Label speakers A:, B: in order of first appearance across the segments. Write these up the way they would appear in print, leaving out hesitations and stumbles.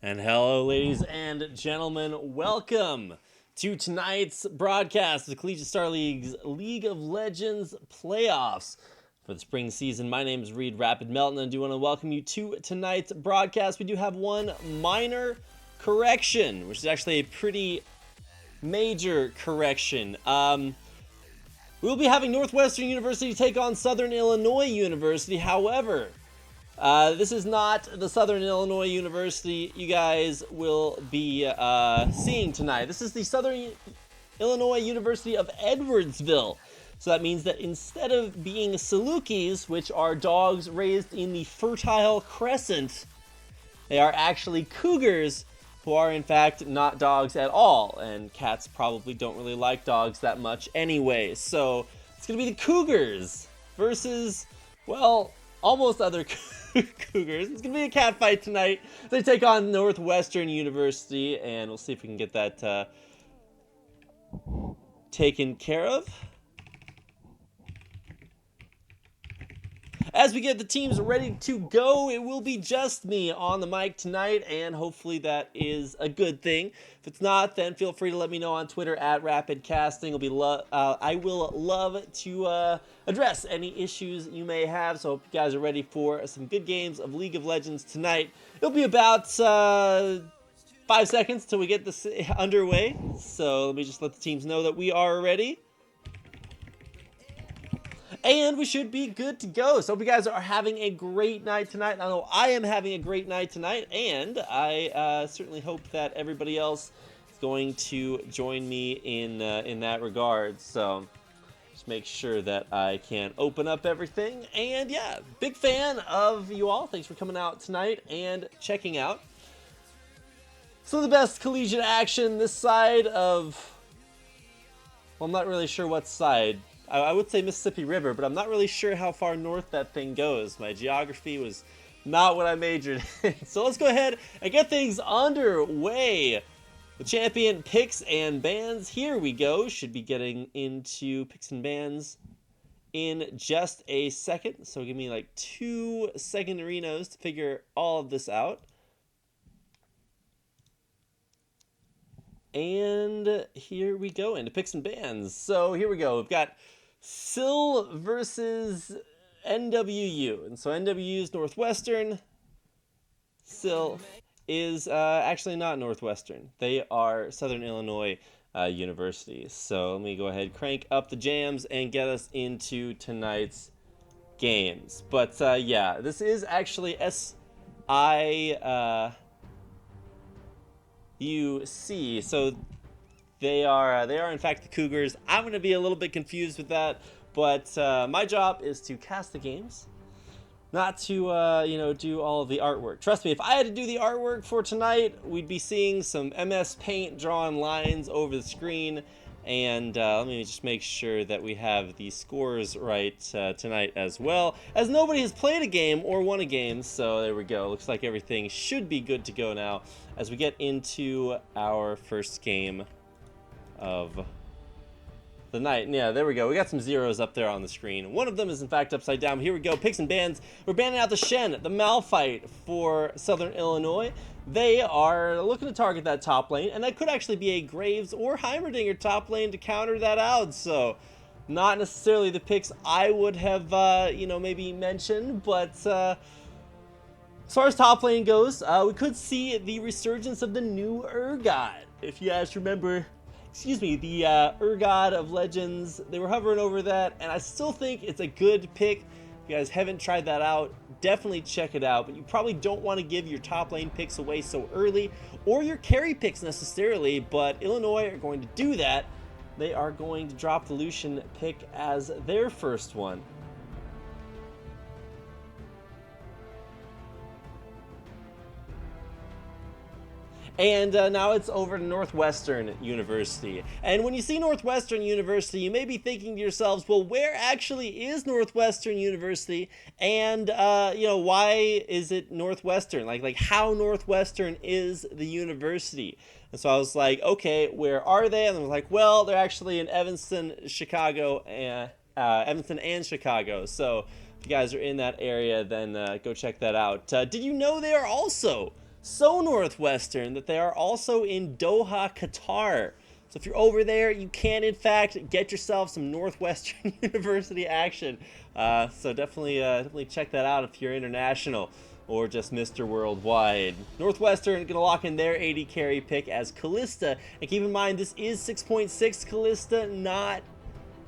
A: And hello, ladies and gentlemen. Welcome to tonight's broadcast of the Collegiate Star League's League of Legends playoffs for the spring season. My name is Reed Rapid Melton, and I do want to welcome you to tonight's broadcast. We do have one minor correction, which is actually a pretty major correction. We'll be having Northwestern University take on Southern Illinois University. However, this is not the Southern Illinois University you guys will be seeing tonight. This is the Southern Illinois University of Edwardsville. So that means that instead of being Salukis, which are dogs raised in the Fertile Crescent, they are actually Cougars, who are in fact not dogs at all. And cats probably don't really like dogs that much anyway. So it's going to be the Cougars versus, well, almost other Cougars. It's going to be a cat fight tonight. They take on Northwestern University, and we'll see if we can get that taken care of. As we get the teams ready to go, it will be just me on the mic tonight, and hopefully that is a good thing. If it's not, then feel free to let me know on Twitter at RapidCasting. I will love to address any issues you may have, so I hope you guys are ready for some good games of League of Legends tonight. It'll be about 5 seconds till we get this underway, so let me just let the teams know that we are ready. And we should be good to go. So hope you guys are having a great night tonight. I know I am having a great night tonight, and I certainly hope that everybody else is going to join me in that regard. So just make sure that I can open up everything. And yeah, big fan of you all. Thanks for coming out tonight and checking out. So the best collegiate action this side of, well, I'm not really sure what side. I would say Mississippi River, but I'm not really sure how far north that thing goes. My geography was not what I majored in. So let's go ahead and get things underway. The champion picks and bans. Here we go. Should be getting into picks and bans in just a second. So give me like 2 secondarinos to figure all of this out. And here we go into picks and bans. So here we go. We've got SIL versus NWU. And so NWU is Northwestern. SIL is actually not Northwestern. They are Southern Illinois University. So let me go ahead, crank up the jams, and get us into tonight's games. But yeah, this is actually SIUC. So they are in fact the Cougars. I'm going to be a little bit confused with that, but my job is to cast the games, not to do all of the artwork. Trust me, if I had to do the artwork for tonight, we'd be seeing some MS Paint drawn lines over the screen. And let me just make sure that we have the scores right tonight as well, as nobody has played a game or won a game. So there we go. Looks like everything should be good to go now as we get into our first game of the night. Yeah, there we go. We got some zeros up there on the screen. One of them is in fact upside down. Here we go. Picks and bans. We're banning out the Shen, the Malphite for Southern Illinois. They are looking to target that top lane, and that could actually be a Graves or Heimerdinger top lane to counter that out. So not necessarily the picks I would have maybe mentioned, but as far as top lane goes, we could see the resurgence of the new Urgot. If you guys remember, the Urgot of Legends, they were hovering over that, and I still think it's a good pick. If you guys haven't tried that out, definitely check it out, but you probably don't want to give your top lane picks away so early, or your carry picks necessarily, but Illinois are going to do that. They are going to drop the Lucian pick as their first one. And now it's over to Northwestern University. And when you see Northwestern University, you may be thinking to yourselves, well, where actually is Northwestern University? And, why is it Northwestern? Like how Northwestern is the university? And so I was like, okay, where are they? And I was like, well, they're actually in Evanston, Chicago, Evanston and Chicago. So if you guys are in that area, then go check that out. Did you know they are also so Northwestern that they are also in Doha, Qatar. So if you're over there, you can in fact get yourself some Northwestern University action. So definitely check that out if you're international or just Mr. Worldwide. Northwestern going to lock in their AD carry pick as Callista. And keep in mind, this is 6.6 Callista, not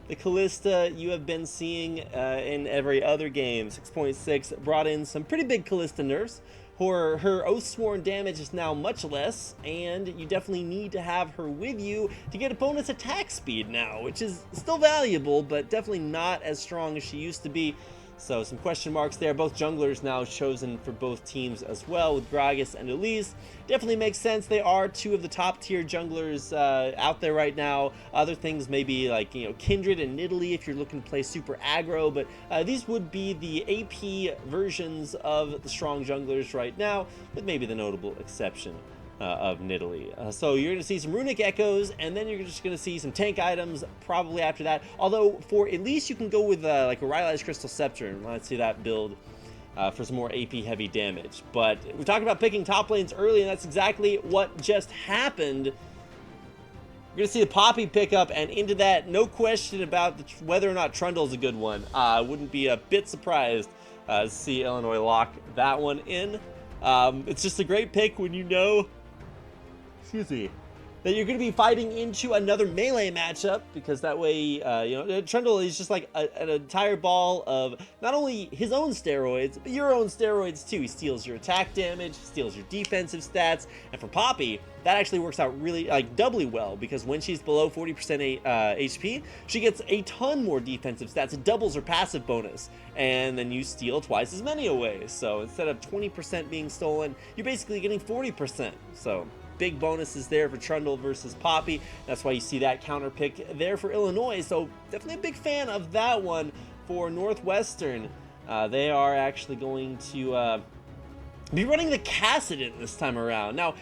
A: the Callista you have been seeing in every other game. 6.6 brought in some pretty big Callista nerfs. Her Oathsworn damage is now much less, and you definitely need to have her with you to get a bonus attack speed now, which is still valuable, but definitely not as strong as she used to be. So some question marks there. Both junglers now chosen for both teams as well, with Gragas and Elise. Definitely makes sense. They are two of the top tier junglers out there right now. Other things maybe like, Kindred and Nidalee if you're looking to play super aggro, but these would be the AP versions of the strong junglers right now, with maybe the notable exception of Nidalee. So you're going to see some Runic Echoes, and then you're just going to see some tank items probably after that. Although for at least you can go with like a Rylai's Crystal Scepter, and let's see that build for some more AP heavy damage. But we talked about picking top lanes early, and that's exactly what just happened. We're going to see the Poppy pick up, and into that, no question about whether or not Trundle's a good one. I wouldn't be a bit surprised to see Illinois lock that one in. It's just a great pick when you know that you're going to be fighting into another melee matchup, because that way, Trundle is just like an entire ball of not only his own steroids, but your own steroids too. He steals your attack damage, steals your defensive stats, and for Poppy, that actually works out really, doubly well, because when she's below 40% HP, she gets a ton more defensive stats. It doubles her passive bonus, and then you steal twice as many away. So instead of 20% being stolen, you're basically getting 40%. So big bonuses there for Trundle versus Poppy. That's why you see that counter pick there for Illinois. So definitely a big fan of that one for Northwestern. They are actually going to be running the Cassidon this time around. Now,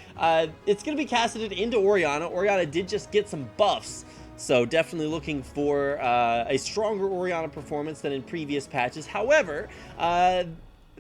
A: it's going to be Cassidon into Orianna. Orianna did just get some buffs, so definitely looking for a stronger Orianna performance than in previous patches. However,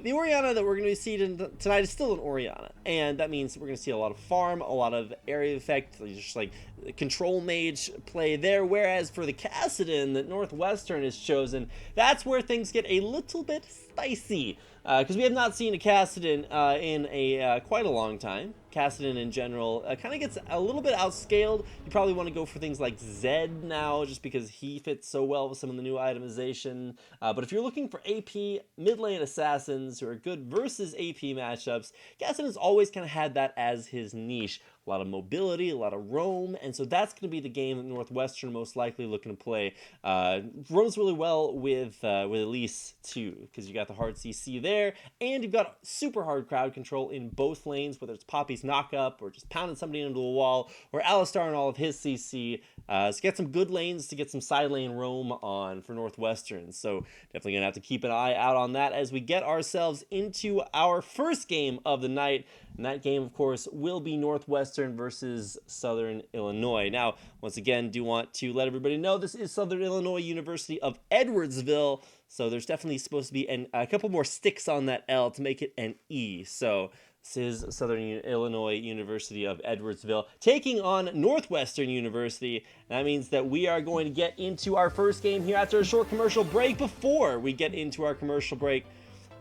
A: the Orianna that we're going to see tonight is still an Orianna, and that means we're going to see a lot of farm, a lot of area effect, just like control mage play there, whereas for the Cassidon that Northwestern has chosen, that's where things get a little bit spicy, because we have not seen a Cassidon in a quite a long time. Cassidon in general kind of gets a little bit outscaled. You probably want to go for things like Zed now, just because he fits so well with some of the new itemization. But if you're looking for AP mid lane assassins who are good versus AP matchups, Cassidon has always kind of had that as his niche. A lot of mobility, a lot of roam, and so that's going to be the game that Northwestern most likely looking to play. Roams really well with Elise too, because you got the hard CC there, and you've got super hard crowd control in both lanes, whether it's Poppy's knock up or just pounding somebody into a wall, or Alistar and all of his CC. So get some good lanes to get some side lane roam on for Northwestern. So definitely gonna have to keep an eye out on that as we get ourselves into our first game of the night. And that game, of course, will be Northwestern versus Southern Illinois. Now, once again, do want to let everybody know this is Southern Illinois University of Edwardsville, so there's definitely supposed to be a couple more sticks on that L to make it an E. So this is Southern Illinois University of Edwardsville taking on Northwestern University. That means that we are going to get into our first game here after a short commercial break. Before we get into our commercial break,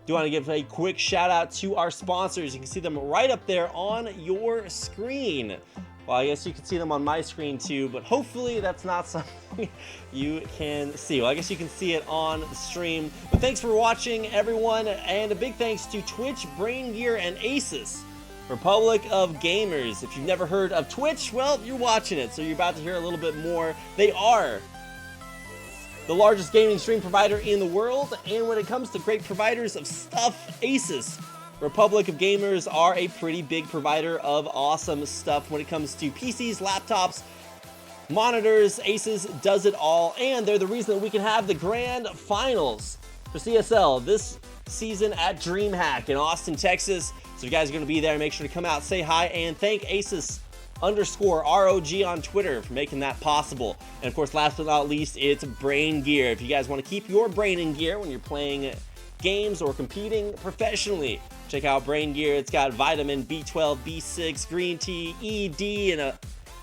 A: do want to give a quick shout out to our sponsors. You can see them right up there on your screen. Well, I guess you can see them on my screen too, but hopefully that's not something you can see. Well, I guess you can see it on the stream. But thanks for watching, everyone, and a big thanks to Twitch, Brain Gear, and Asus, Republic of Gamers. If you've never heard of Twitch, well, you're watching it, so you're about to hear a little bit more. They are the largest gaming stream provider in the world, and when it comes to great providers of stuff, Asus, Republic of Gamers are a pretty big provider of awesome stuff when it comes to PCs, laptops, monitors. Asus does it all, and they're the reason that we can have the grand finals for CSL this season at DreamHack in Austin, Texas. So if you guys are going to be there, make sure to come out, say hi, and thank Asus_ROG on Twitter for making that possible. And of course, last but not least, it's Brain Gear. If you guys want to keep your brain in gear when you're playing games or competing professionally. Check out Brain Gear. It's got vitamin B12, B6, green tea, ED, and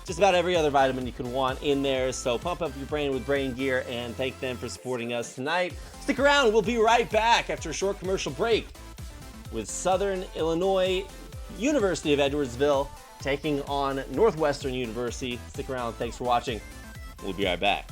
A: just about every other vitamin you can want in there. So pump up your brain with Brain Gear and thank them for supporting us tonight. Stick around. We'll be right back after a short commercial break with Southern Illinois University of Edwardsville taking on Northwestern University. Stick around. Thanks for watching. We'll be right back.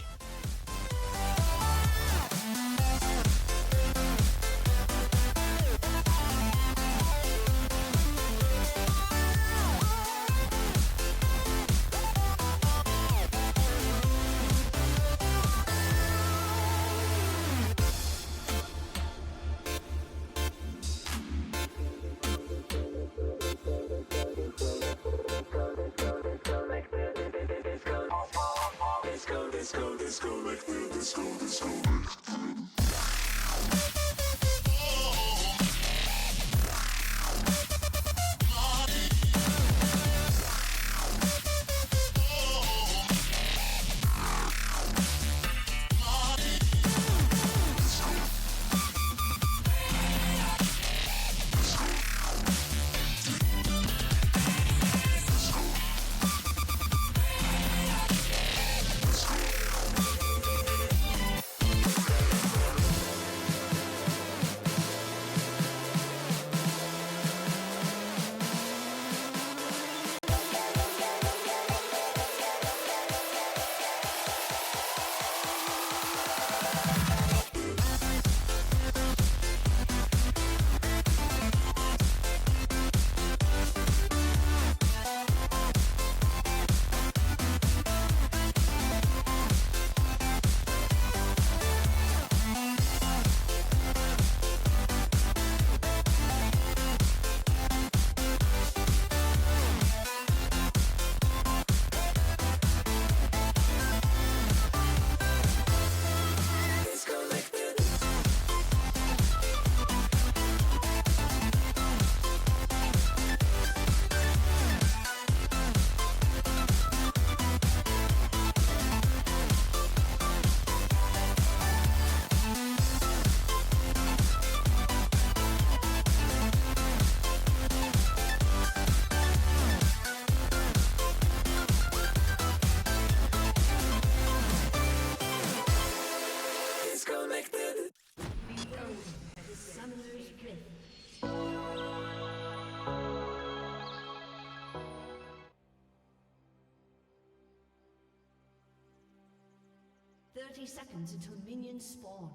B: Seconds until minions spawn.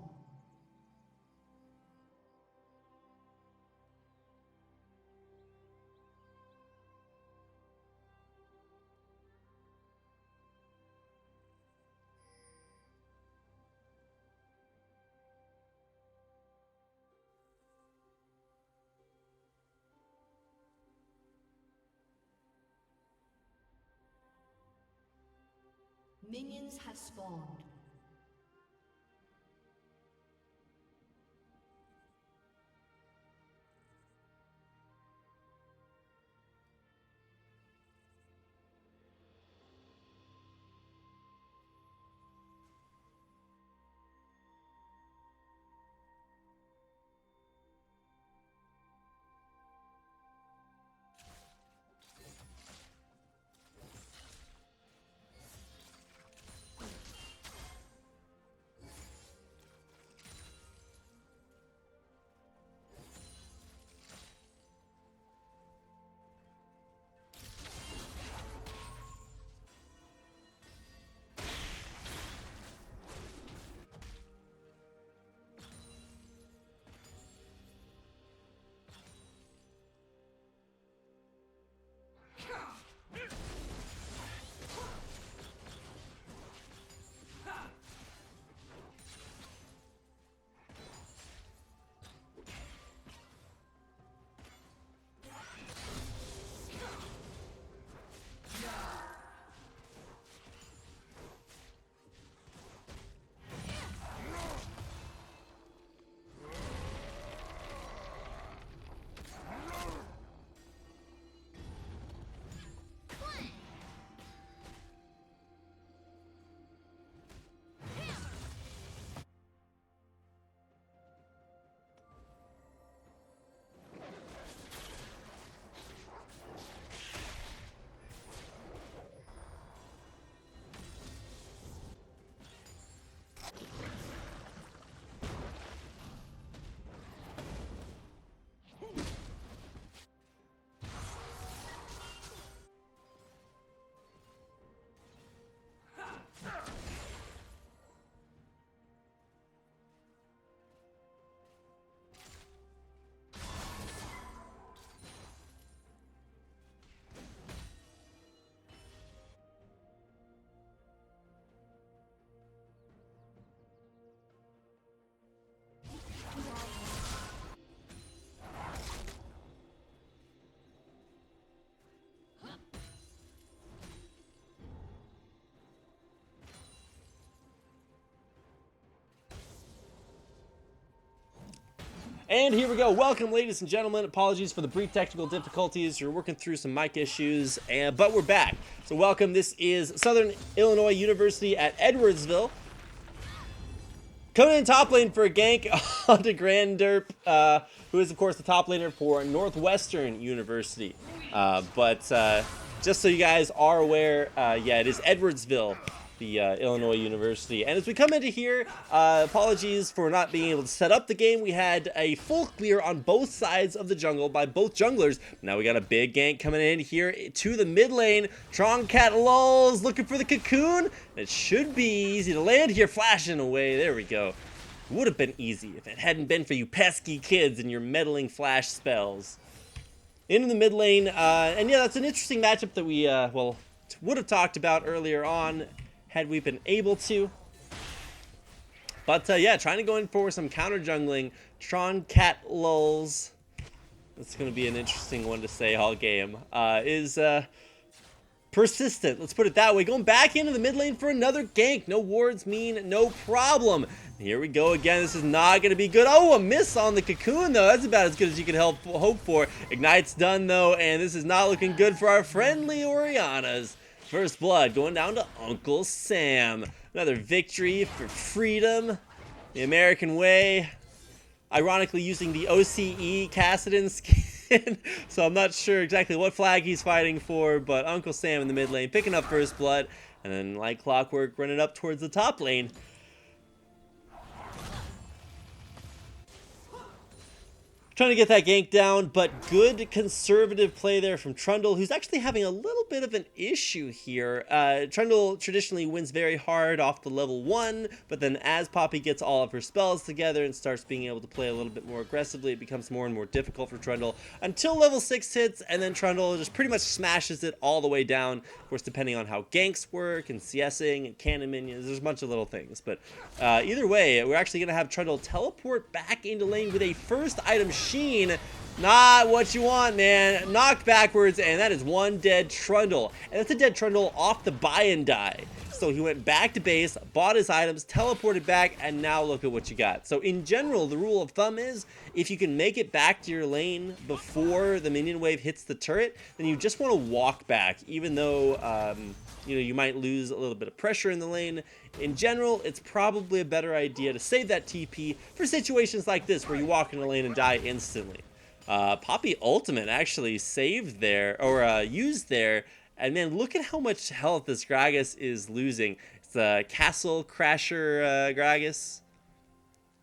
B: Minions have spawned.
A: And here we go. Welcome, ladies and gentlemen. Apologies for the brief technical difficulties. You're working through some mic issues, but we're back. So welcome. This is Southern Illinois University at Edwardsville. Coming in top lane for a gank onto Grand Derp, who is, of course, the top laner for Northwestern University. Just so you guys are aware, yeah, it is Edwardsville, the Illinois University. And as we come into here, apologies for not being able to set up the game. We had a full clear on both sides of the jungle by both junglers. Now we got a big gank coming in here to the mid lane. Trongcat lulls looking for the cocoon. It should be easy to land here, flashing away. There we go. Would have been easy if it hadn't been for you pesky kids and your meddling flash spells. Into the mid lane, and yeah, that's an interesting matchup that we, would have talked about earlier on had we been able to. But yeah, trying to go in for some counter jungling. Trongcat lulls. That's going to be an interesting one to say all game. Is persistent. Let's put it that way. Going back into the mid lane for another gank. No wards mean no problem. Here we go again. This is not going to be good. Oh, a miss on the cocoon, though. That's about as good as you could hope for. Ignite's done, though, and this is not looking good for our friendly Oriannas. First blood going down to Uncle Sam. Another victory for freedom. The American way. Ironically using the OCE Kassadin skin. So I'm not sure exactly what flag he's fighting for, but Uncle Sam in the mid lane picking up first blood. And then like clockwork running up towards the top lane. Trying to get that gank down, but good conservative play there from Trundle, who's actually having a little bit of an issue here. Trundle traditionally wins very hard off the level 1, but then as Poppy gets all of her spells together and starts being able to play a little bit more aggressively, it becomes more and more difficult for Trundle until level 6 hits, and then Trundle just pretty much smashes it all the way down. Of course, depending on how ganks work, and CSing, and cannon minions, there's a bunch of little things. But either way, we're actually going to have Trundle teleport back into lane with a first item Sheen. Not what you want, man. Knocked backwards, and that is one dead Trundle. And that's a dead Trundle off the buy and die. So he went back to base, bought his items, teleported back, and now look at what you got. So in general, the rule of thumb is if you can make it back to your lane before the minion wave hits the turret, then you just want to walk back, even though you might lose a little bit of pressure in the lane. In general, it's probably a better idea to save that TP for situations like this where you walk in the lane and die instantly. Poppy ultimate actually saved there, or used there, and man, look at how much health this Gragas is losing. It's the Castle Crasher Gragas.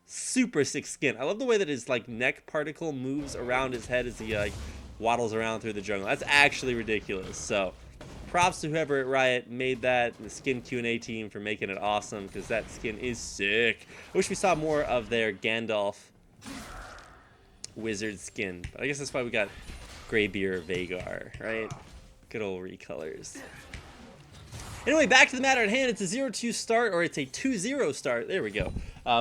A: Super sick skin. I love the way that his neck particle moves around his head as he waddles around through the jungle. That's actually ridiculous. So props to whoever at Riot made that, and the skin Q&A team for making it awesome, because that skin is sick. I wish we saw more of their Gandalf wizard skin, but I guess that's why we got Greybeard Vagar, right? Good old recolors. Anyway, back to the matter at hand. It's a 0-2 start, or it's a 2-0 start. There we go.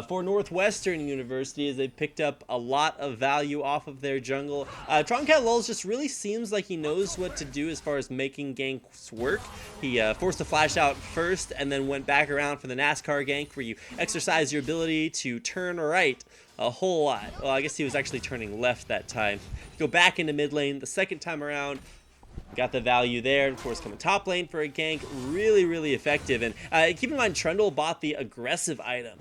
A: For Northwestern University, as they've picked up a lot of value off of their jungle. Trongcat lulls just really seems like he knows what to do as far as making ganks work. He forced a flash out first, and then went back around for the NASCAR gank, where you exercise your ability to turn right a whole lot. Well, I guess he was actually turning left that time. Go back into mid lane the second time around. Got the value there. Of course, coming top lane for a gank. Really, really effective. And keep in mind, Trundle bought the aggressive item.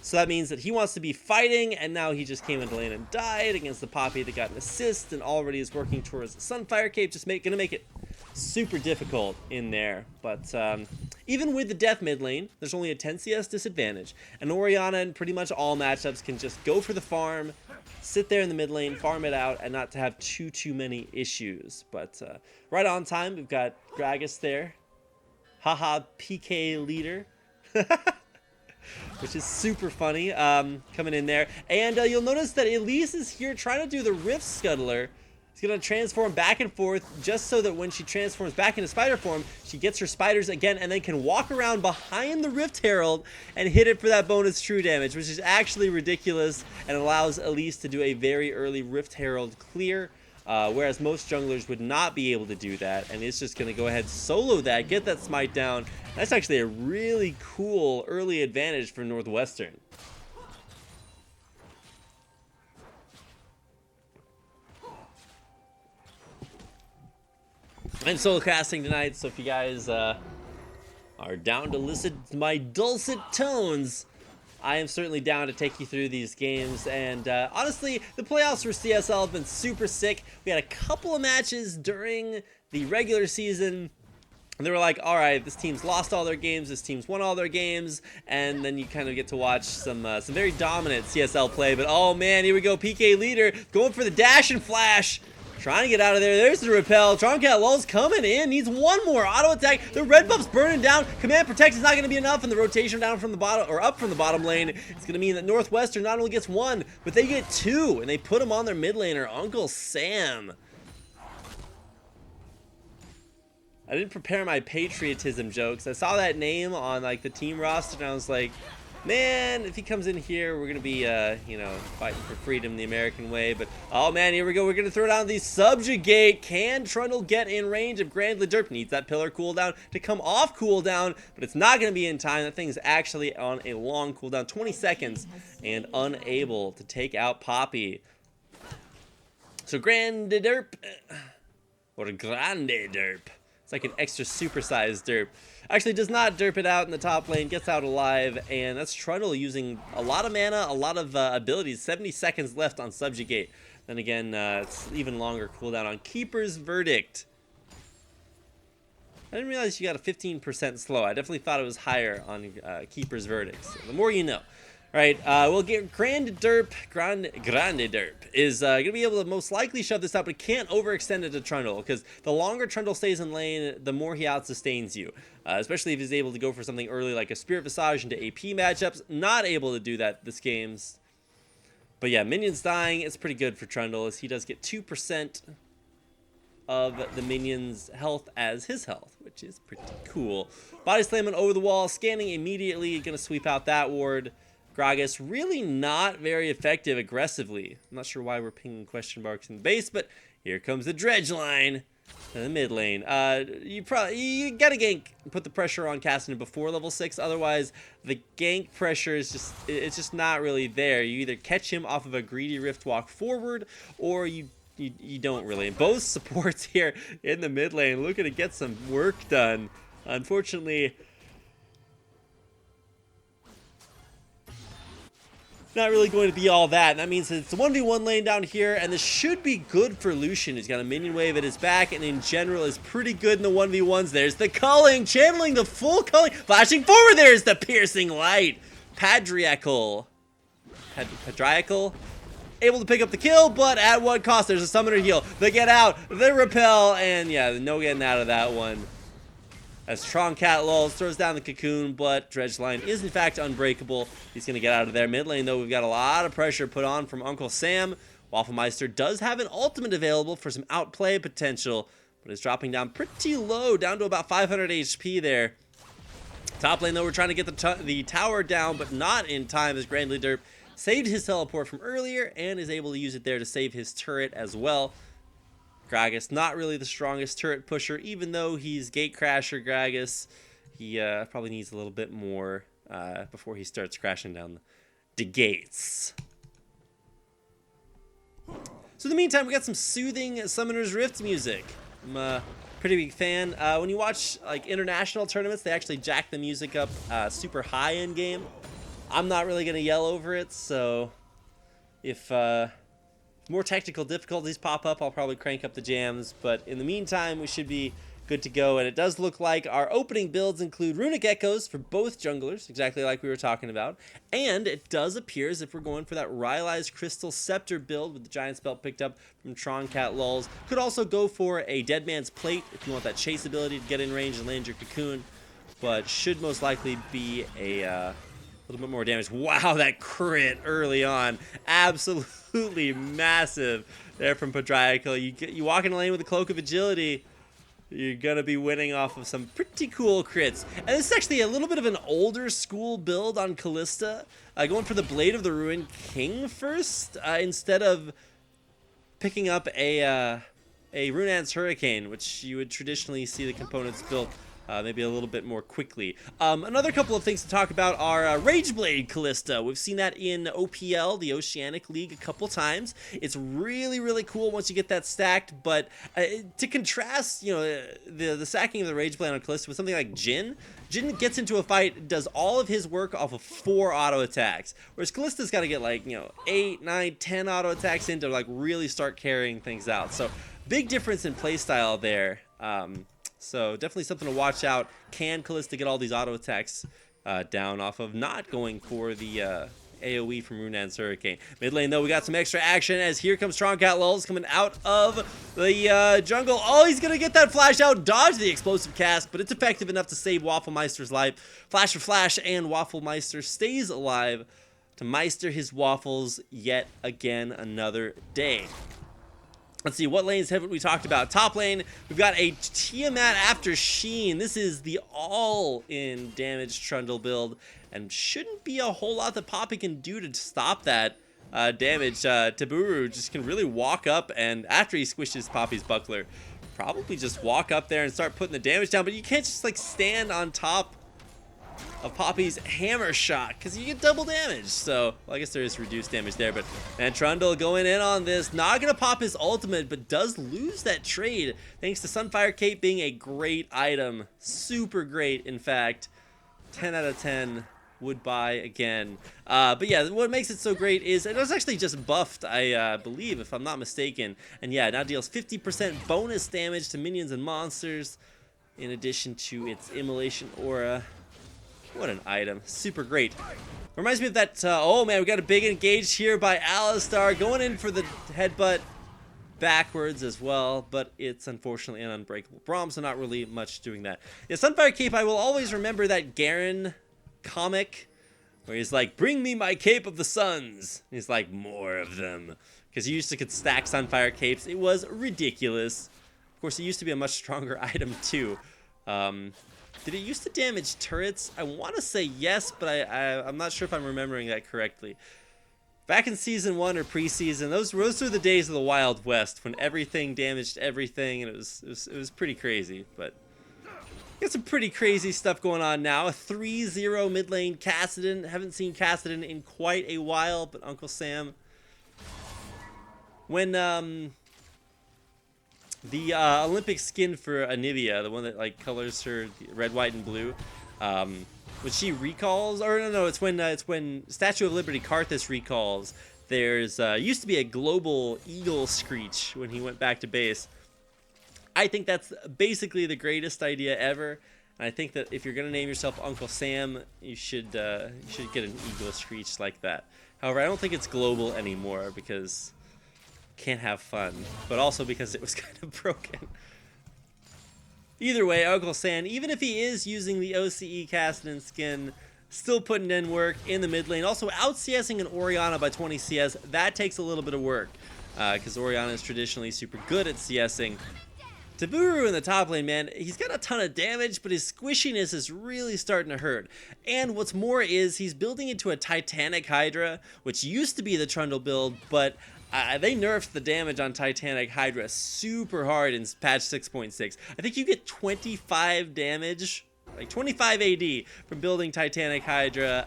A: So that means that he wants to be fighting, and now he just came into lane and died against the Poppy that got an assist and already is working towards the Sunfire Cape. Just gonna make it super difficult in there. But even with the death mid lane, there's only a 10 CS disadvantage. And Orianna in pretty much all matchups can just go for the farm, sit there in the mid lane, farm it out, and not to have too many issues. But right on time, we've got Gragas there. Haha, PK leader. Which is super funny, coming in there. And you'll notice that Elise is here trying to do the Rift Scuttler. She's going to transform back and forth just so that when she transforms back into spider form, she gets her spiders again and then can walk around behind the Rift Herald and hit it for that bonus true damage, which is actually ridiculous and allows Elise to do a very early Rift Herald clear, whereas most junglers would not be able to do that, and it's just going to go ahead solo that, get that smite down. That's actually a really cool early advantage for Northwestern. and solo casting tonight, so if you guys are down to listen to my dulcet tones, I am certainly down to take you through these games. And honestly, the playoffs for CSL have been super sick. We had a couple of matches during the regular season, and they were like, all right, this team's lost all their games, this team's won all their games, and then you kind of get to watch some very dominant CSL play. But oh man, here we go, PK leader going for the dash and flash, trying to get out of there. There's the repel. Strongcat LoL's coming in, needs one more auto attack. The red buff's burning down. Command protect is not going to be enough, and the rotation down from the bottom, or up from the bottom lane, it's going to mean that Northwestern not only gets one, but they get two, and they put him on their mid laner, Uncle Sam. I didn't prepare my patriotism jokes. I saw that name on like the team roster, and I was like, man, if he comes in here, we're gonna be, you know, fighting for freedom the American way. But oh man, here we go. We're gonna throw down the subjugate. Can Trundle get in range of Grand Derp? Needs that pillar cooldown to come off cooldown, but it's not gonna be in time. That thing's actually on a long cooldown, 20 seconds, and unable to take out Poppy. So Grand Derp, or Grande Derp. It's like an extra supersized derp. Actually does not derp it out in the top lane, gets out alive, and that's Trundle using a lot of mana, a lot of abilities. 70 seconds left on Subjugate. Then again, it's even longer cooldown on Keeper's Verdict. I didn't realize you got a 15% slow. I definitely thought it was higher on Keeper's Verdict. So the more you know. All right, we'll get Grande Derp is going to be able to most likely shove this up, but can't overextend it to Trundle, because the longer Trundle stays in lane, the more he out-sustains you, especially if he's able to go for something early like a Spirit Visage into AP matchups. Not able to do that this game's. But yeah, minions dying is pretty good for Trundle, as he does get 2% of the minions' health as his health, which is pretty cool. Body slamming over the wall, scanning immediately, going to sweep out that ward. Gragas really not very effective aggressively. I'm not sure why we're pinging question marks in the base, but here comes the dredge line in the mid lane. You gotta gank, put the pressure on casting before level 6. Otherwise, the gank pressure is just not really there. You either catch him off of a greedy rift walk forward, or you don't really. And both supports here in the mid lane looking to get some work done. Unfortunately, not really going to be all that. And that means it's a 1v1 lane down here, and this should be good for Lucian. He's got a minion wave at his back, and in general is pretty good in the 1v1s. There's the culling, channeling the full culling, flashing forward. There's the piercing light. Patriarchal, able to pick up the kill, but at what cost? There's a summoner heal. They get out, the repel, and yeah, no getting out of that one. As Strongcat LoL throws down the cocoon, but Dredge Line is in fact unbreakable. He's going to get out of there. Mid lane, though, we've got a lot of pressure put on from Uncle Sam. Wafflemeister does have an ultimate available for some outplay potential, but is dropping down pretty low, down to about 500 HP there. Top lane, though, we're trying to get the tower down, but not in time, as Grandly Derp saved his teleport from earlier and is able to use it there to save his turret as well. Gragas, not really the strongest turret pusher, even though he's Gatecrasher Gragas. He probably needs a little bit more before he starts crashing down the gates. So in the meantime, we got some soothing Summoner's Rift music. I'm a pretty big fan. When you watch like international tournaments, they actually jack the music up super high in game. I'm not really going to yell over it, so if more technical difficulties pop up, I'll probably crank up the jams, but in the meantime, we should be good to go. And it does look like our opening builds include Runic Echoes for both junglers, exactly like we were talking about, and it does appear as if we're going for that Rylai's Crystal Scepter build with the Giant's Belt picked up from Strongcat LoLs. Could also go for a Dead Man's Plate if you want that chase ability to get in range and land your cocoon, but should most likely be a little bit more damage. Wow, that crit early on. Absolutely massive there from Patriarchal. You walk in the lane with a Cloak of Agility, you're going to be winning off of some pretty cool crits. And this is actually a little bit of an older school build on Callista. Going for the Blade of the Ruined King first, instead of picking up a Runeant's Hurricane, which you would traditionally see the components built maybe a little bit more quickly. Another couple of things to talk about are Rageblade Callista. We've seen that in OPL, the Oceanic League, a couple times. It's really, really cool once you get that stacked, but to contrast, you know, the stacking of the Rageblade on Callista with something like Jhin gets into a fight, does all of his work off of 4 auto attacks, whereas Callista's got to get like, you know, 8, 9, 10 auto attacks in to like really start carrying things out. So big difference in playstyle there. So definitely something to watch out. Can Callista get all these auto attacks down off of not going for the AoE from Runan's Hurricane? Mid lane, though, we got some extra action as here comes Strongcat Lulz coming out of the jungle. Oh, he's going to get that flash out, dodge the explosive cast, but it's effective enough to save Wafflemeister's life. Flash for flash, and Wafflemeister stays alive to meister his waffles yet again another day. Let's see, what lanes haven't we talked about? Top lane, we've got a Tiamat after Sheen. This is the all-in damage Trundle build, and shouldn't be a whole lot that Poppy can do to stop that damage. Taburu just can really walk up, and after he squishes Poppy's buckler, probably just walk up there and start putting the damage down, but you can't just like stand on top of Poppy's hammer shot because you get double damage. So, well, I guess there is reduced damage there, but man, Trundle going in on this, not gonna pop his ultimate, but does lose that trade thanks to Sunfire Cape being a great item, super great, in fact. 10 out of 10 would buy again. But yeah, what makes it so great is it was actually just buffed, I believe, if I'm not mistaken, and yeah, now deals 50% bonus damage to minions and monsters in addition to its immolation aura. What an item. Super great. Reminds me of that, oh man, we got a big engage here by Alistar, going in for the headbutt backwards as well, but it's unfortunately an unbreakable Braum, so not really much doing that. Yeah, Sunfire Cape, I will always remember that Garen comic where he's like, bring me my Cape of the Suns. And he's like, more of them. Because he used to could stack Sunfire Capes. It was ridiculous. Of course, it used to be a much stronger item too. Did it used to damage turrets? I want to say yes, but I'm not sure if I'm remembering that correctly. Back in Season 1 or preseason, those were the days of the Wild West when everything damaged everything, and it was pretty crazy. But got some pretty crazy stuff going on now. A 3-0 mid lane Kassadin. Haven't seen Kassadin in quite a while, but Uncle Sam, when the Olympic skin for Anivia, the one that like colors her red, white, and blue, when she recalls, or no, it's when Statue of Liberty Karthus recalls. There's used to be a global eagle screech when he went back to base. I think that's basically the greatest idea ever. And I think that if you're gonna name yourself Uncle Sam, you should get an eagle screech like that. However, I don't think it's global anymore because can't have fun, but also because it was kind of broken. Either way, Uncle Sam, even if he is using the OCE Kassadin skin, still putting in work in the mid lane. Also out CSing an Orianna by 20 CS. That takes a little bit of work because Orianna is traditionally super good at CSing. Taburu in the top lane, man, he's got a ton of damage, but his squishiness is really starting to hurt. And what's more is he's building into a Titanic Hydra, which used to be the Trundle build, but they nerfed the damage on Titanic Hydra super hard in patch 6.6. I think you get 25 damage, like 25 AD from building Titanic Hydra.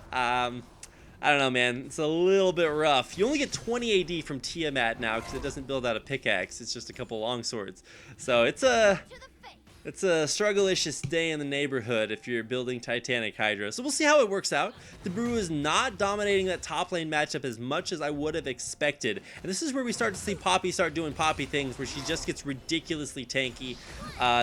A: I don't know, man. It's a little bit rough. You only get 20 AD from Tiamat now because it doesn't build out a pickaxe. It's just a couple long swords. So it's a struggle-icious day in the neighborhood if you're building Titanic Hydra. So we'll see how it works out. The Brew is not dominating that top lane matchup as much as I would have expected. And this is where we start to see Poppy start doing Poppy things where she just gets ridiculously tanky.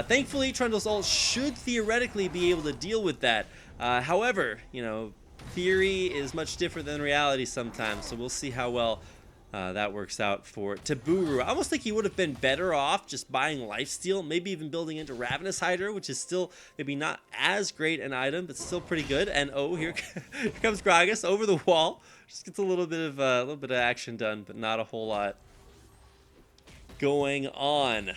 A: Thankfully, Trundle's ult should theoretically be able to deal with that. However, you know, theory is much different than reality sometimes. So we'll see how well that works out for Taburu. I almost think he would have been better off just buying Lifesteal, maybe even building into Ravenous Hydra, which is still maybe not as great an item, but still pretty good. And oh, here comes Gragas over the wall. Just gets a little bit of action done, but not a whole lot going on.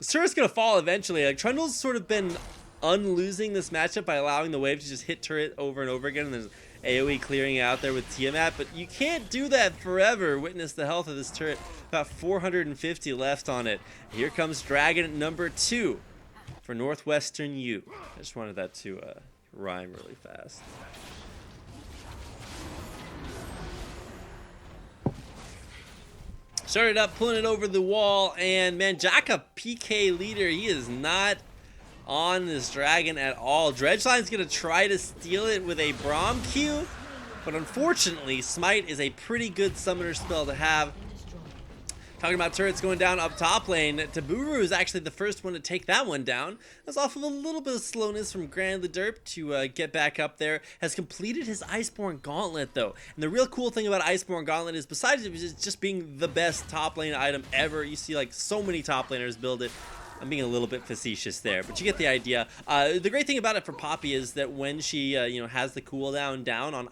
A: Turret's gonna fall eventually. Like Trundle's sort of been unlosing this matchup by allowing the wave to just hit turret over and over again, and there's AoE clearing out there with Tiamat, but you can't do that forever. Witness the health of this turret. About 450 left on it. Here comes Dragon number 2. for Northwestern U. I just wanted that to rhyme really fast. Started up, pulling it over the wall, and man, Jaka PK leader, he is not on this dragon at all. Dredgeline's gonna try to steal it with a Braum Q, but unfortunately, Smite is a pretty good summoner spell to have. Talking about turrets going down up top lane, Taburu is actually the first one to take that one down. That's off of a little bit of slowness from Grand Derp to get back up there. Has completed his Iceborne Gauntlet though. And the real cool thing about Iceborne Gauntlet is besides it just being the best top lane item ever, you see like so many top laners build it. I'm being a little bit facetious there, but you get the idea. The great thing about it for Poppy is that when she has the cooldown down on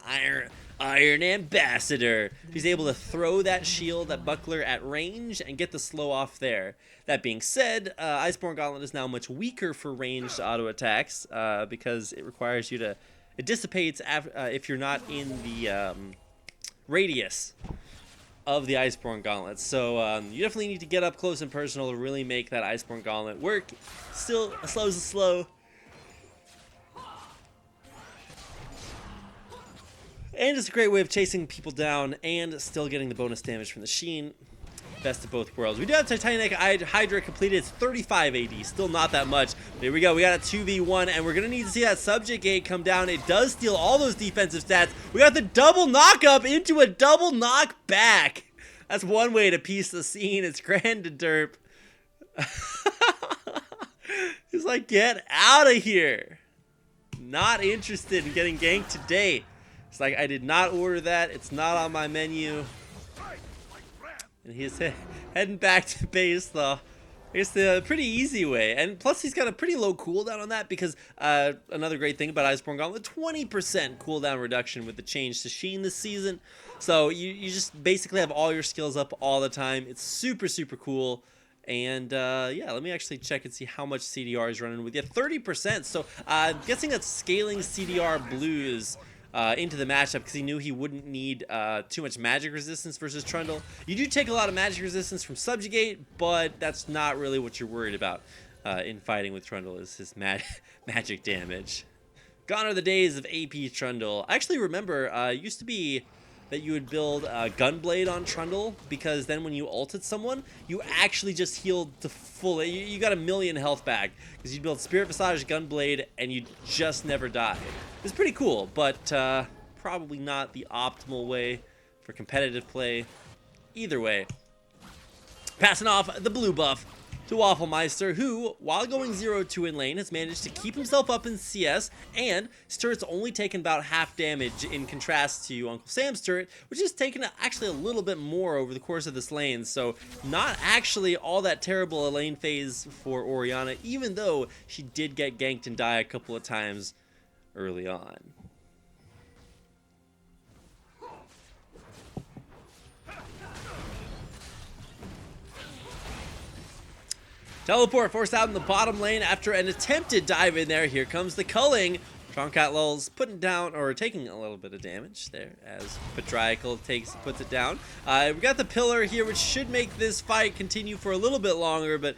A: Iron Ambassador, she's able to throw that shield, that buckler at range and get the slow off there. That being said, Iceborne Gauntlet is now much weaker for ranged auto attacks because it requires you to, it dissipates if you're not in the radius of the Iceborne Gauntlet. So you definitely need to get up close and personal to really make that Iceborne Gauntlet work. Still, a slow is a slow. And it's a great way of chasing people down and still getting the bonus damage from the Sheen. Best of both worlds. We do have Titanic Hydra completed. It's 35 AD. Still not that much. But here we go. We got a 2v1, and we're going to need to see that Subject Gate come down. It does steal all those defensive stats. We got the double knock up into a double knock back. That's one way to piece the scene. It's Grand Derp. He's like, get out of here. Not interested in getting ganked today. It's like, I did not order that. It's not on my menu. And he's heading back to base, though. It's the pretty easy way. And plus, he's got a pretty low cooldown on that because another great thing about Iceborne Gauntlet, 20% cooldown reduction with the change to Sheen this season. So you just basically have all your skills up all the time. It's super, super cool. And yeah, let me actually check and see how much CDR is running with you. 30%. So I'm guessing that's scaling CDR blues into the matchup because he knew he wouldn't need too much magic resistance versus Trundle. You do take a lot of magic resistance from Subjugate, but that's not really what you're worried about in fighting with Trundle, is his magic damage. Gone are the days of AP Trundle. I actually remember it used to be that you would build Gunblade on Trundle, because then when you ulted someone, you actually just healed to full. You got 1,000,000 health back because you'd build Spirit Visage, Gunblade, and you just never die. It's pretty cool, but probably not the optimal way for competitive play. Either way, passing off the blue buff to Wafflemeister, who, while going 0-2 in lane, has managed to keep himself up in CS, and his turret's only taken about half damage in contrast to Uncle Sam's turret, which has taken actually a little bit more over the course of this lane. So not actually all that terrible a lane phase for Orianna, even though she did get ganked and die a couple of times early on. Teleport forced out in the bottom lane after an attempted dive in there. Here comes the culling. Strongcat Lulz putting down, or taking a little bit of damage there as Patriacal puts it down. We got the pillar here, which should make this fight continue for a little bit longer, but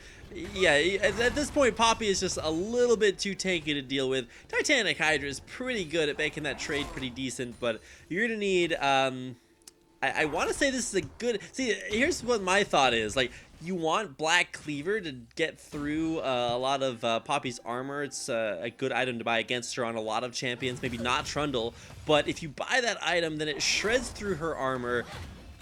A: yeah, at this point, Poppy is just a little bit too tanky to deal with. Titanic Hydra is pretty good at making that trade pretty decent, but you're gonna need, I want to say this is a good, see, here's what my thought is, like, you want Black Cleaver to get through a lot of Poppy's armor. It's a good item to buy against her on a lot of champions, maybe not Trundle, but if you buy that item, then it shreds through her armor.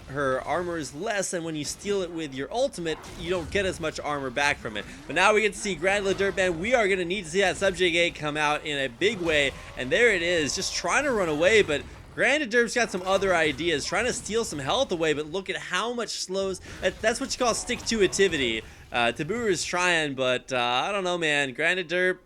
A: Her armor is less, and when you steal it with your ultimate, you don't get as much armor back from it. But now we get to see Grand Derp, and we are going to need to see that Subject Gate come out in a big way, and there it is, just trying to run away, but Grand Derp's got some other ideas, trying to steal some health away, but look at how much slows. That's what you call stick-to-itivity. Taburu is trying, but I don't know, man. Grand Derp,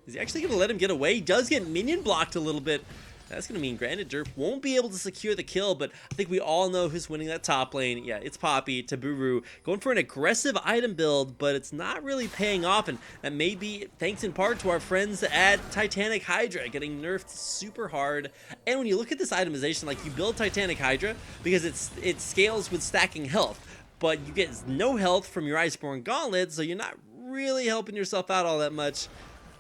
A: is he actually going to let him get away? He does get minion blocked a little bit. That's going to mean Grand Derp won't be able to secure the kill, but I think we all know who's winning that top lane. Yeah, it's Poppy. Taburu going for an aggressive item build, but it's not really paying off, and that may be thanks in part to our friends at Titanic Hydra getting nerfed super hard. And when you look at this itemization, like, you build Titanic Hydra because it scales with stacking health, but you get no health from your Iceborne Gauntlet, so you're not really helping yourself out all that much.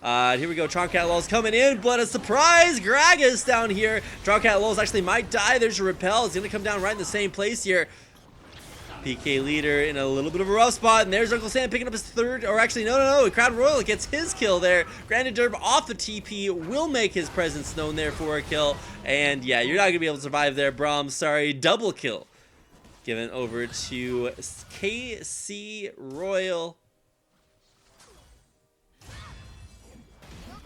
A: Here we go. Troncat LoL's coming in, but a surprise Gragas down here. Troncat LoL's actually might die. There's your repel. It's going to come down right in the same place here. PK Leader in a little bit of a rough spot, and there's Uncle Sam picking up his third, or actually, no, Crown Royal gets his kill there. Granted, Derb off the TP will make his presence known there for a kill, and yeah, you're not going to be able to survive there, Braum. Sorry, double kill. Given over to KC Royal.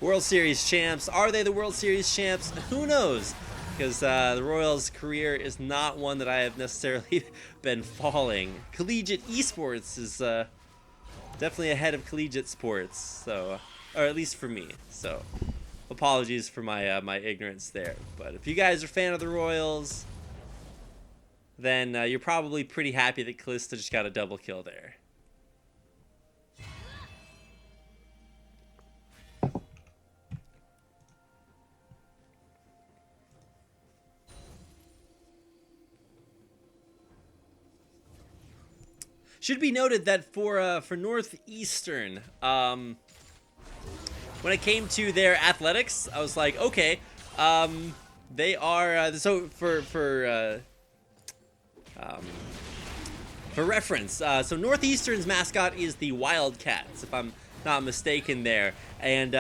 A: World Series champs. Are they the World Series champs? Who knows? Because the Royals' career is not one that I have necessarily been following. Collegiate esports is definitely ahead of collegiate sports, so, or at least for me. So, apologies for my my ignorance there. But if you guys are a fan of the Royals, then you're probably pretty happy that Kalista just got a double kill there. Should be noted that for Northwestern, when it came to their athletics, I was like, okay, they are so for reference, so Northwestern's mascot is the Wildcats, if I'm not mistaken there, and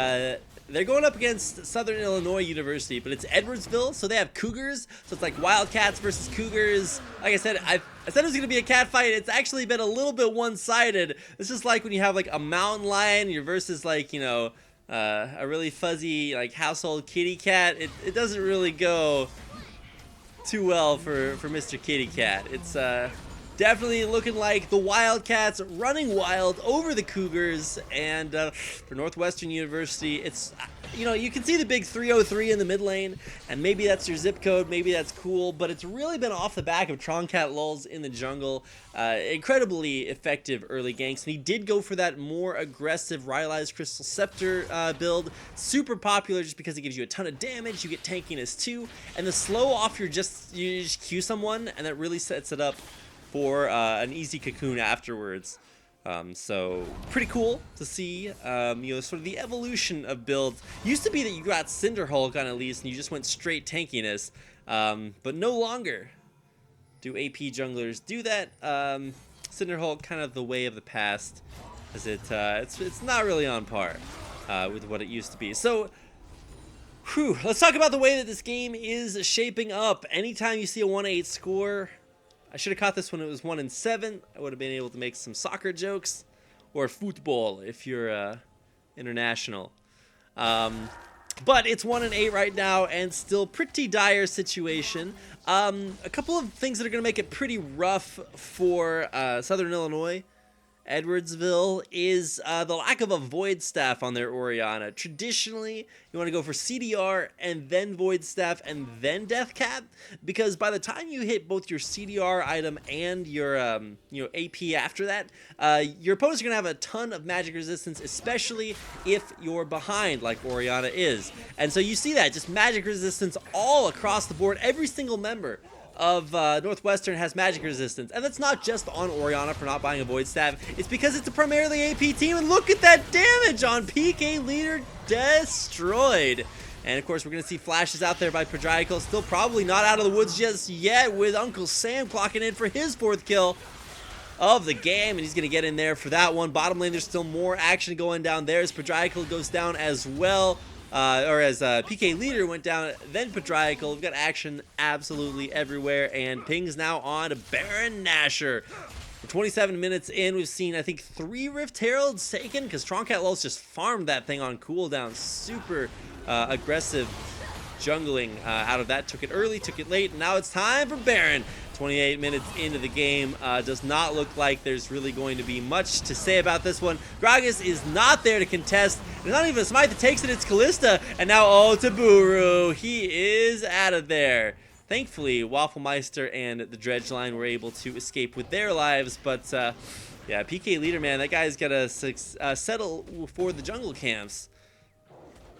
A: they're going up against Southern Illinois University, but it's Edwardsville, so they have Cougars, so it's like Wildcats versus Cougars. Like I said, I said it was going to be a cat fight. It's actually been a little bit one-sided. It's just like when you have like a mountain lion versus like, you know, a really fuzzy like household kitty cat. It doesn't really go too well for Mr. Kitty Cat. It's definitely looking like the Wildcats running wild over the Cougars, and for Northwestern University, it's, you know, you can see the big 303 in the mid lane, and maybe that's your zip code, maybe that's cool, but it's really been off the back of Troncat lulls in the jungle. Incredibly effective early ganks, and he did go for that more aggressive Rylai's Crystal Scepter build. Super popular just because it gives you a ton of damage, you get tankiness too, and the slow off, you just Q someone, and that really sets it up for an easy cocoon afterwards. So pretty cool to see, you know, sort of the evolution of builds. Used to be that you got Cinderhulk on at least and you just went straight tankiness, but no longer do AP junglers do that. Cinderhulk kind of the way of the past, as it's not really on par with what it used to be. So let's talk about the way that this game is shaping up. Anytime you see a 1-8 score, I should have caught this when it was 1-7. I would have been able to make some soccer jokes, or football if you're international. But it's 1-8 right now, and still pretty dire situation. A couple of things that are going to make it pretty rough for Southern Illinois. Edwardsville is the lack of a Void Staff on their Orianna. Traditionally, you want to go for CDR and then Void Staff and then Death Cap, because by the time you hit both your CDR item and your you know, AP after that, your opponents are going to have a ton of magic resistance, especially if you're behind like Orianna is. And so you see that, just magic resistance all across the board. Every single member of Northwestern has magic resistance, and that's not just on Orianna for not buying a Void Staff. It's because it's a primarily AP team, and look at that damage on PK Leader, destroyed. And of course, we're gonna see flashes out there by Prodriacal, still probably not out of the woods just yet, with Uncle Sam clocking in for his 4th kill of the game, and he's gonna get in there for that one. Bottom lane, there's still more action going down there as Prodriacal goes down as well. Or as PK Leader went down, then Prodriacal. We've got action absolutely everywhere, and ping's now on to Baron Nashor. 27 minutes in, we've seen, I think, 3 Rift Heralds taken, because Troncat lulls just farmed that thing on cooldown. Super aggressive jungling out of that. Took it early, took it late, and now it's time for Baron. 28 minutes into the game. Does not look like there's really going to be much to say about this one. Gragas is not there to contest. There's not even a smite that takes it. It's Kalista. And now, oh, Taburu. He is out of there. Thankfully, Wafflemeister and the Dredge line were able to escape with their lives. But, yeah, PK Leader, man, that guy's got to settle for the jungle camps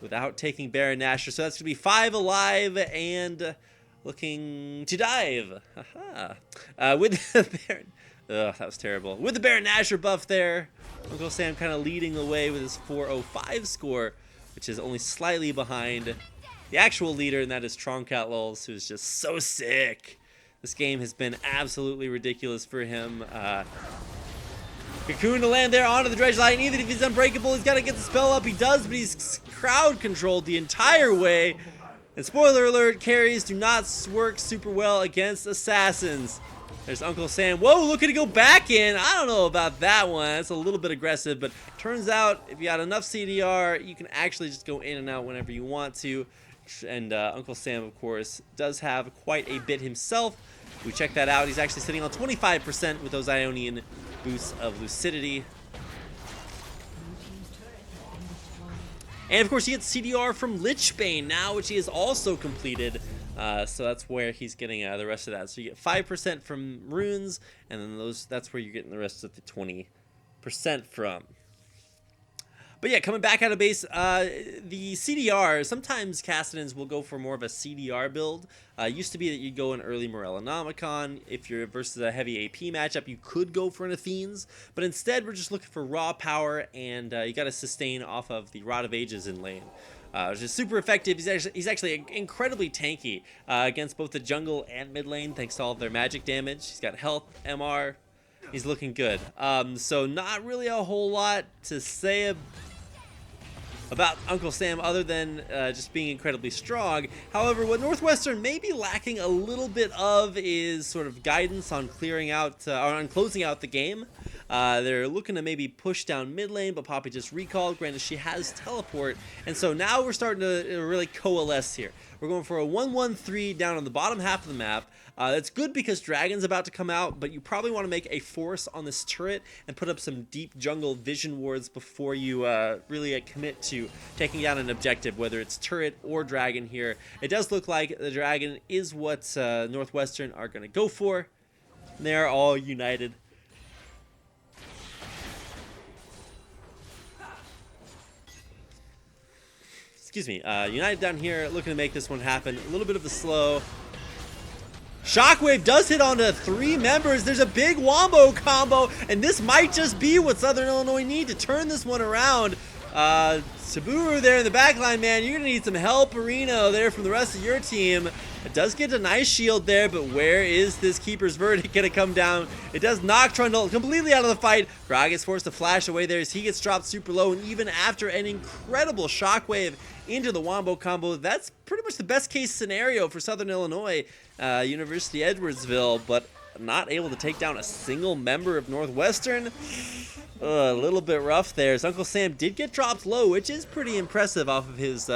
A: without taking Baron Nashor. So that's going to be 5 alive and looking to dive. With the Baron. Ugh, that was terrible. With the Baron Nashor buff there, Uncle Sam kind of leading the way with his 405 score. which is only slightly behind the actual leader, and that is Strongcat Lulz, who is just so sick. This game has been absolutely ridiculous for him. Cocoon to land there onto the dredge line. Even if he's unbreakable, he's got to get the spell up. He does, but he's crowd controlled the entire way. And spoiler alert, carries do not work super well against assassins. There's Uncle Sam. Whoa, look at it go back in. I don't know about that one. That's a little bit aggressive, but turns out if you got enough CDR, you can actually just go in and out whenever you want to. And Uncle Sam, of course, does have quite a bit himself. We check that out. He's actually sitting on 25% with those Ionian boosts of lucidity. And of course, he gets CDR from Lichbane now, which he has also completed. So that's where he's getting the rest of that. So you get 5% from runes, and then that's where you're getting the rest of the 20% from. But yeah, coming back out of base, the CDR, sometimes Kassadins will go for more of a CDR build. Used to be that you'd go an early Morellonomicon. If you're versus a heavy AP matchup, you could go for an Athenes. But instead, we're just looking for raw power, and you got to sustain off of the Rod of Ages in lane. Which is super effective. He's actually incredibly tanky against both the jungle and mid lane, thanks to all of their magic damage. He's got health, MR. He's looking good. So not really a whole lot to say about Uncle Sam other than just being incredibly strong. However, what Northwestern may be lacking a little bit of is sort of guidance on clearing out or on closing out the game. They're looking to maybe push down mid lane, but Poppy just recalled. Granted, she has teleport, and so now we're starting to really coalesce here. We're going for a 1-1-3 down on the bottom half of the map. That's good because Dragon's about to come out, but you probably want to make a force on this turret and put up some deep jungle vision wards before you really commit to taking down an objective, whether it's turret or dragon here. It does look like the dragon is what Northwestern are going to go for. They're all united. Excuse me, United down here looking to make this one happen. A little bit of a slow. Shockwave does hit onto 3 members. There's a big wombo combo, and this might just be what Southern Illinois need to turn this one around. Saburu there in the backline, man. You're going to need some help, Reno, there from the rest of your team. It does get a nice shield there, but where is this Keeper's Verdict going to come down? It does knock Trundle completely out of the fight. Grog gets forced to flash away there as he gets dropped super low, and even after an incredible Shockwave into the wombo combo, that's pretty much the best case scenario for Southern Illinois, University Edwardsville, but not able to take down a single member of Northwestern. A little bit rough there. As Uncle Sam did get dropped low, which is pretty impressive off of his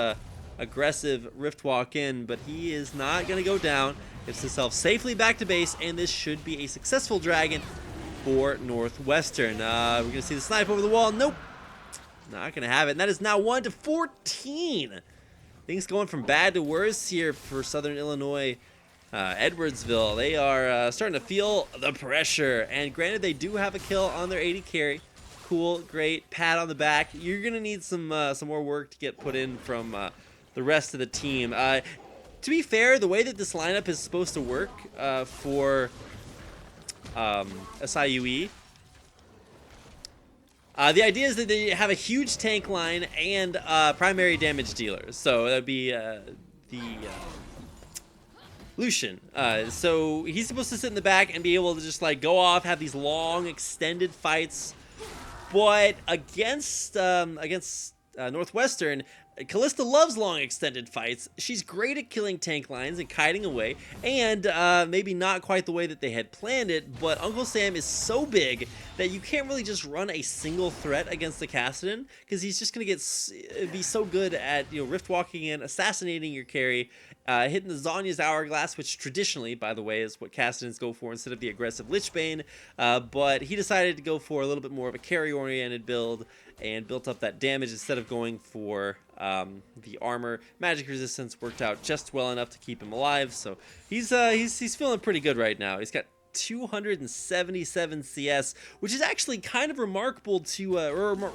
A: aggressive Rift Walk in, but he is not going to go down. Gets himself safely back to base, and this should be a successful dragon for Northwestern. We're going to see the snipe over the wall. Nope. Not going to have it. And that is now 1-14. Things going from bad to worse here for Southern Illinois. Edwardsville, they are starting to feel the pressure. And granted, they do have a kill on their AD carry. Cool, great, pat on the back. You're going to need some more work to get put in from the rest of the team. To be fair, the way that this lineup is supposed to work for SIUE, the idea is that they have a huge tank line and primary damage dealers. So that would be the Lucian. So he's supposed to sit in the back and be able to just like go off, have these long extended fights. But against Northwestern, Callista loves long extended fights. She's great at killing tank lines and kiting away, and maybe not quite the way that they had planned it, but Uncle Sam is so big that you can't really just run a single threat against the Kassadin, because he's just going to be so good at rift walking in, assassinating your carry, hitting the Zonya's Hourglass, which traditionally, by the way, is what Kassadins go for instead of the aggressive Lichbane, but he decided to go for a little bit more of a carry-oriented build, and built up that damage instead of going for the armor. Magic resistance worked out just well enough to keep him alive, so he's feeling pretty good right now. He's got 277 CS, which is actually kind of remarkable to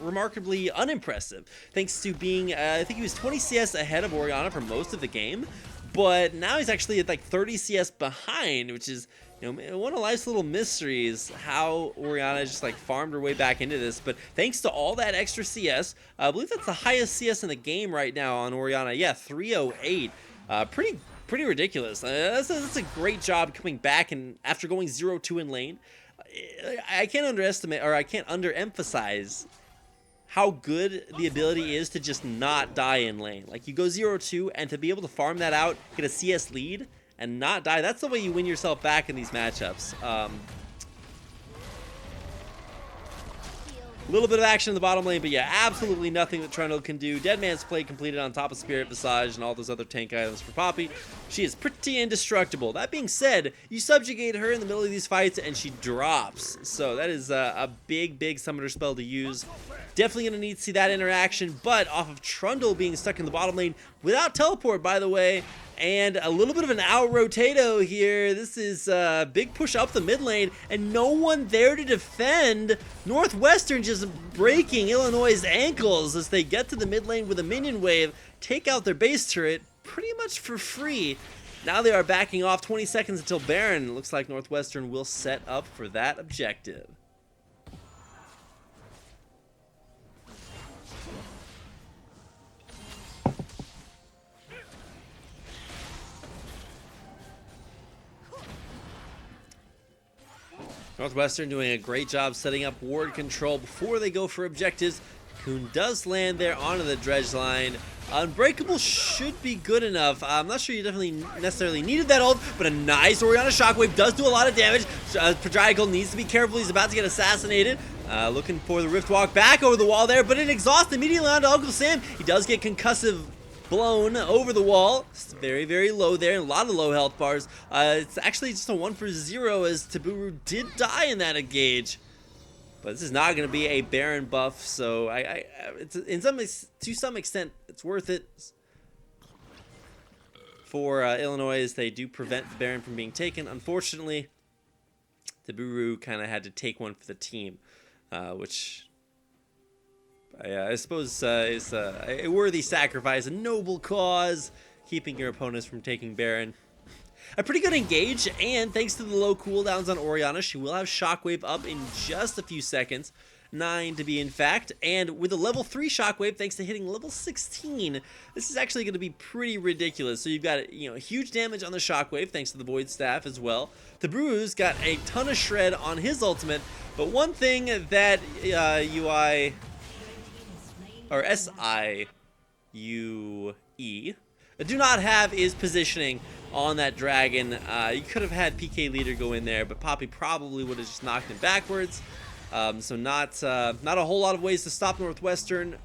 A: remarkably unimpressive, thanks to being I think he was 20 CS ahead of Oriana for most of the game, but now he's actually at like 30 CS behind, which is one of life's little mysteries how Orianna just like farmed her way back into this. But thanks to all that extra CS, I believe that's the highest CS in the game right now on Orianna. Yeah, 308. Pretty ridiculous. That's a great job coming back and after going 0-2 in lane. I can't underestimate, or I can't underemphasize how good the ability is to just not die in lane. Like, you go 0-2, and to be able to farm that out, get a CS lead, and not die, that's the way you win yourself back in these matchups. A little bit of action in the bottom lane, but yeah, absolutely nothing that Trundle can do. Dead Man's Play completed on top of Spirit Visage and all those other tank items for Poppy. She is pretty indestructible. That being said, you subjugate her in the middle of these fights and she drops. So that is a big summoner spell to use. Definitely going to need to see that interaction, but off of Trundle being stuck in the bottom lane without teleport, by the way, and a little bit of an out-rotato here. This is a big push up the mid lane, and no one there to defend. Northwestern just breaking Illinois' ankles as they get to the mid lane with a minion wave, take out their base turret pretty much for free. Now they are backing off 20 seconds until Baron. Looks like Northwestern will set up for that objective. Northwestern doing a great job setting up ward control before they go for objectives. Coon does land there onto the dredge line. Unbreakable should be good enough. I'm not sure you definitely necessarily needed that ult, but a nice Orianna shockwave does do a lot of damage. Prodriacal needs to be careful. He's about to get assassinated. Looking for the Rift Walk back over the wall there, but an exhaust immediately onto Uncle Sam. He does get concussive blown over the wall. It's very low there, and a lot of low health bars. It's actually just a 1 for 0 as Taburu did die in that engage. But this is not going to be a Baron buff, so it's to some extent it's worth it for Illinois as they do prevent the Baron from being taken. Unfortunately, Taburu kind of had to take one for the team, which I suppose is a worthy sacrifice, a noble cause, keeping your opponents from taking Baron. A pretty good engage, and thanks to the low cooldowns on Orianna, she will have Shockwave up in just a few seconds. 9 to be in fact, and with a level 3 Shockwave, thanks to hitting level 16, this is actually going to be pretty ridiculous. So you've got, huge damage on the Shockwave, thanks to the Void Staff as well. The Bruise got a ton of shred on his ultimate, but one thing that SIUE do not have is positioning on that dragon. You could have had PK Leader go in there, but Poppy probably would have just knocked him backwards. So not a whole lot of ways to stop Northwestern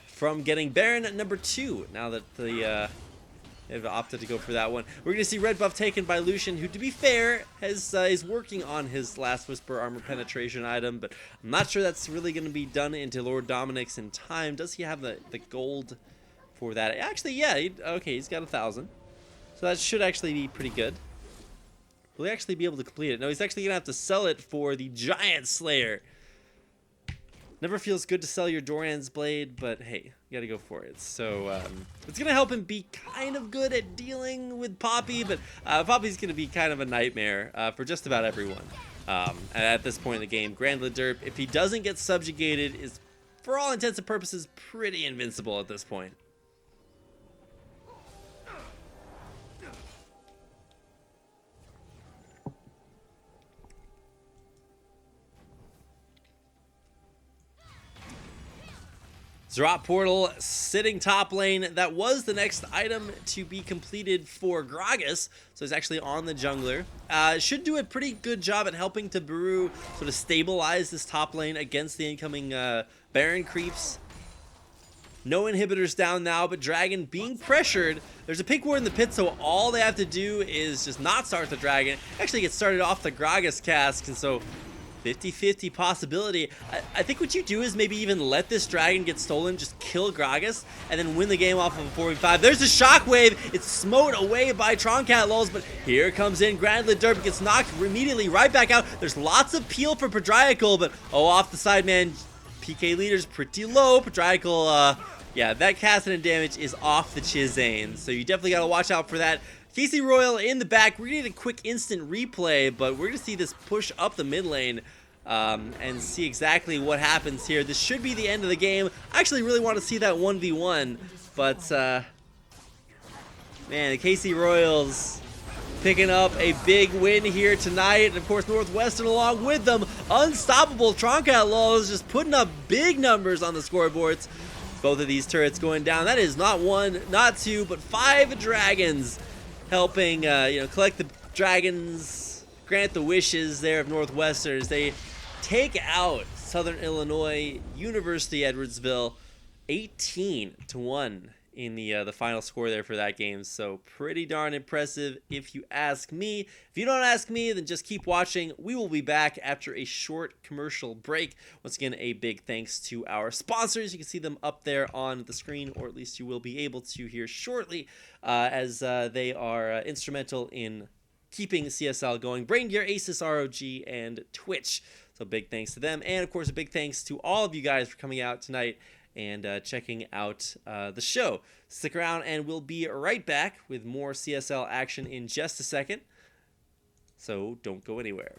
A: from getting Baron at number 2. Now that they've opted to go for that one, we're going to see red buff taken by Lucian, who, to be fair, is working on his last Whisper armor penetration item, but I'm not sure that's really going to be done into Lord Dominic's in time. Does he have the gold for that? Actually, yeah. Okay, he's got 1,000. So that should actually be pretty good. Will he actually be able to complete it? No, he's actually going to have to sell it for the Giant Slayer. Never feels good to sell your Doran's Blade, but hey, you got to go for it. So it's going to help him be kind of good at dealing with Poppy, but Poppy's going to be kind of a nightmare for just about everyone. And at this point in the game, Grandla Derp, if he doesn't get subjugated, is, for all intents and purposes, pretty invincible at this point. Zerat Portal sitting top lane. That was the next item to be completed for Gragas, so he's actually on the jungler. Should do a pretty good job at helping Taburu sort of stabilize this top lane against the incoming Baron creeps. No inhibitors down now, but Dragon being pressured. There's a pink ward in the pit, so all they have to do is just not start the Dragon. Actually get started off the Gragas cask, and so 50-50 possibility. I think what you do is maybe even let this dragon get stolen, just kill Gragas, and then win the game off of a 4v5. There's a shockwave. It's smote away by Troncat Lulz, but here comes in Grandla Derp, gets knocked immediately right back out. There's lots of peel for Prodriacal, but off the side, man. PK Leader's pretty low. Prodriacal, yeah, that casting damage is off the Chizane, so you definitely got to watch out for that. Casey Royal in the back. We're going to get a quick instant replay, but we're going to see this push up the mid lane and see exactly what happens here. This should be the end of the game. I actually really want to see that 1v1, but man, the Casey Royals picking up a big win here tonight. And of course, Northwestern along with them. Unstoppable Tronk Outlaws just putting up big numbers on the scoreboards. Both of these turrets going down. That is not one, not two, but 5 dragons helping collect the dragons, grant the wishes there of Northwestern as they take out Southern Illinois University Edwardsville 18-1 in the final score there for that game. So pretty darn impressive if you ask me. If you don't ask me, then just keep watching. We will be back after a short commercial break. Once again, a big thanks to our sponsors. You can see them up there on the screen, or at least you will be able to here shortly, as they are instrumental in keeping CSL going. Brain Gear, Asus, ROG, and Twitch. So big thanks to them. And of course, a big thanks to all of you guys for coming out tonight and checking out the show. Stick around and we'll be right back with more CSL action in just a second. So don't go anywhere.